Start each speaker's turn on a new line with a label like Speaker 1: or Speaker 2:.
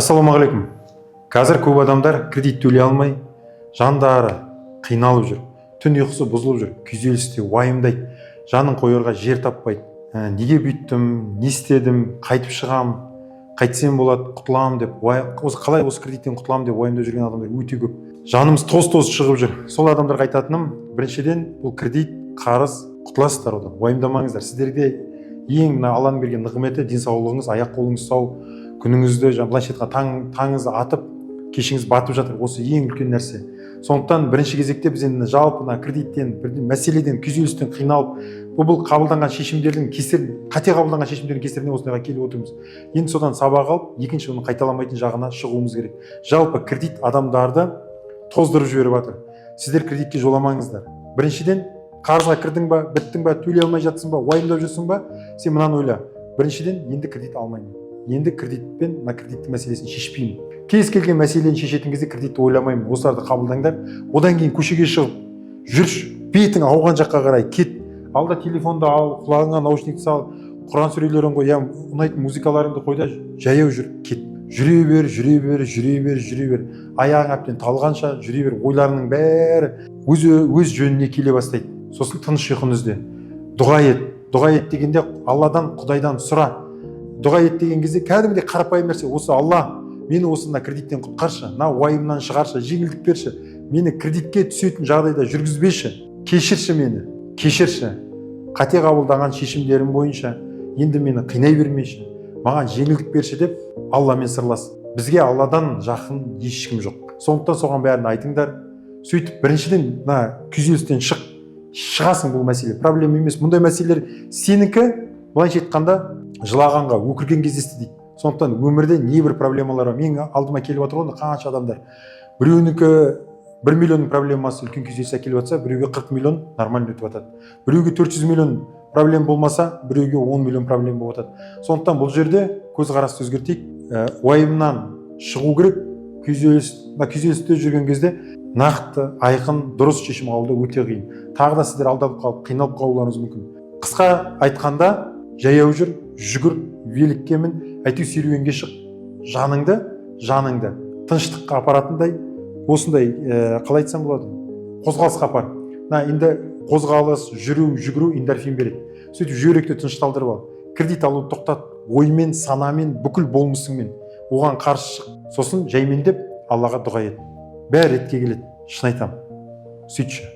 Speaker 1: Ассалаумағалейкум. Қазір көп адамдар кредит төлей алмай, жандары қиналып жүр. Түн ұйқысы бұзылып жүр, күйзелісте уайымдайды, жанын қоярға жер таппайды. Неге бүйттім, не істедім, қайтып шығам, қайтсем болады, құтыламын деп, қалай осы кредиттен құтыламын деп уайымдап жүрген адамдар өте көп. Жанымыз тоз-тоз шығып жүр. Сол адамдарға айтатыным, біріншіден бұл кредит, қарыз, құтыласыздар одан. Уайымдамаңыздар. Сіздерге ең Алланың берген нығметі денсаулығыңыз, аяқ қолыңыз сау, күніңізді былайша айтқанда таңыңыз атып, кешіңіз батып жатыр. Осы ең үлкен нәрсе. Сондықтан бірінші кезекте біз енді жалпы кредиттен, мәселеден, күйзелістен қиналып, бұл қабылданған шешімдердің қате қабылданған шешімдердің кесірінен осындайға келіп отырмыз. Енді содан сабақ алып, екінші оны қайталамайтын жағына шығуымыз керек. Жалпы кредит адамдарды тоздырып жіберіп жатыр. Сіздер кредитке жоламаңыздар. Біріншіден, қарызға кірдің ба, біттің ба, төлей алмай жатсың ба, уайымдап жүрсің ба, сен мынаны ойла. Біріншіден, енді кредит алмаймын. Енді кредитпен кредиттің мәселесін шешпеймін. Кез келген мәселені шешетін кезде кредитті ойламаймын. Осыларды қабылдаңдар. Одан кейін көшеге шығып, жүрші, бетің ауған жаққа қарай кет. Алда телефонды ал, құлағыңа наушникті сал, Құран сүрелерін қой, ұнайтын музыкаларыңды қой да жаяу жүр, кет. Жүре бер. Аяғың әбден талғанша жүре бер. Ойларының бәрі өз жөніне келе бастайды. Сосын тыныш ұйқыны ізде. Дұға ет. Дұға ет дегенде Алладан, Құдайдан сұра. Дұға ет деген кезде кәдімгідей қарапайым нәрсе. Осы Алла, мені осында кредиттен құтқаршы, уайымнан шығаршы, жеңілдік берші. Мені кредитке түсетін жағдайда жүргізбеші. Кешірші мені. Кешірші. Қате қабылданған шешімдерім бойынша енді мені қинай бермеші. Маған жеңілдік берші деп Алламен сырлас. Бізге Алладан жақын ешкім жоқ. Сондықтан соған бәрін айтыңдар. Сөйтіп біріншіден күйзелістен шығасың. Бұл мәселе проблема емес. Мұндай мәселелер сенікі былайша айтқанда жылағанға, өкірген кездесті дейді. Сондықтан өмірде небір проблемалар бар. Мен алдыма келіп отыр ғой, қанша адамдар. Біреуінікі 1 миллионның проблемасы үлкен күйзеліс әкеліп жатса, біреуге 40 миллион нормально өтіп жатады. Біреуге 400 миллион проблем болмаса, біреуге 10 миллион проблем болып жатады. Сондықтан бұл жерде көзқарасты өзгертейік. Уайымнан шығу керек. Күйзелісте жүрген кезде нақты, айқын, дұрыс шешім қабылдау өте қиын. Тағы да сіздер алдап қалып, қиналып қалуларыңыз мүмкін. Қысқа айтқанда, жаяу жүр, жүгір, великке мін, әйтеу серуенге шық. Жаныңды тыныштыққа апаратындай, осындай қалай айтсам болады, қозғалысқа апар. Енді қозғалыс, жүру, жүгіру эндорфин береді. Сөйтіп жүректі тынышталдырып ал. Кредит алуды тоқтат, оймен, санамен, бүкіл болмысыңмен оған қарсы шық. Сосын жаймен деп Аллаға дұға ет. Бәрі ретке келеді. Шын айтамын. Сөйтші.